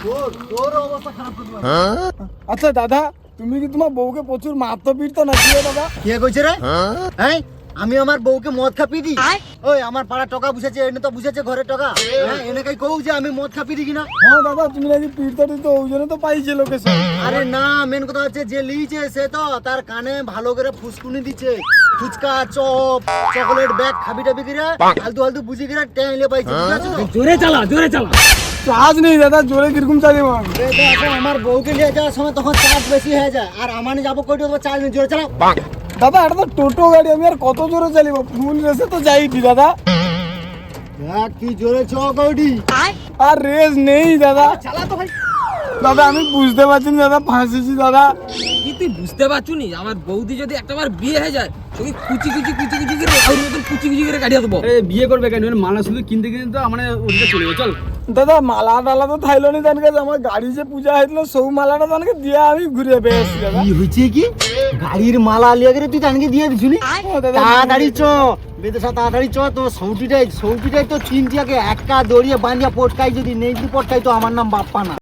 তোর অবস্থা খারাপ করে দিবা। আচ্ছা দাদা, তুমি কি তোমার বউকে প্রচুর মারতো পিটতো নাকি দাদা? কে কইছে রে? হ্যাঁ, আমি আমার বউকে মদ খাপি দি? ওই আমার পাড়া টাকা বুঝেছে, এনে তো বুঝেছে ঘরে টাকা। হ্যাঁ, এনে কাই কও যে আমি মদ খাপি দি কিনা? হ্যাঁ দাদা, তুমি নাকি পিটতো টিটতো, ওই জন্য তো পাইছে লোকেশন। আরে না, মেন কথা হচ্ছে যে লিয়েছে সে তো তার কানে ভালো করে ফুসকুনি দিচ্ছে। ফুচকা, চপ, চকলেট ব্যাগ খাবি টাবি করে আলতু আলতু বুঝি করে টেনে পাইছে। ঠিক আছে তো? জোরে চালা, জোরে চালা। চার্জ নেই দাদা, জোরে কিরকম চালিয়ে মার। এই তো এখন আমার বউকে নিয়ে যাওয়ার সময় তখন চার্জ বেশি হয়ে যায়, আর আমার নিয়ে যাবো কই তো চার্জ নেই, জোরে চালাও। দাদা এটা তো টোটো গাড়ি, আমি আর কত জোরে চালিয়ে ফুল রেসে তো যাইনি দাদা। দেখ কি জোরে চ গৌডি। আর রেস নেই দাদা। চালা তো ভাই। দাদা আমি বুঝতে পারছি না দাদা, ফাঁসেছি দাদা। কি তুই বুঝতে পারছু নি? আমার বৌদি যদি একটাবার বিয়ে হয়ে যায়, তোকে কুচি কুচি কুচি কুচি করে আর মতন কুচি কুচি করে কাটিয়ে দেবো। বিয়ে করবে কেন? মালা শুধু কিনতে কিনতে তো মানে ওদিকে চলে যাবে। চল দাদা মালা টালা তো থাইলো নি জানকে, আমার গাড়ি যে পূজা হয়েছিল সৌ মালাটা জানকে দিয়ে আমি ঘুরে পেয়েছি দাদা। কি হয়েছে কি? গাড়ির মালা লিয়ে গেলে তুই জানকে দিয়ে দিছিলি? দাদা, তাড়াতাড়ি চ বেদেশা, তাড়াতাড়ি চ। তো সৌটিটাই তো চিনটিয়াকে একা দড়িয়ে বাঁধিয়া পটকাই, যদি নেই দি পটকাই তো আমার নাম বাপ্পা না।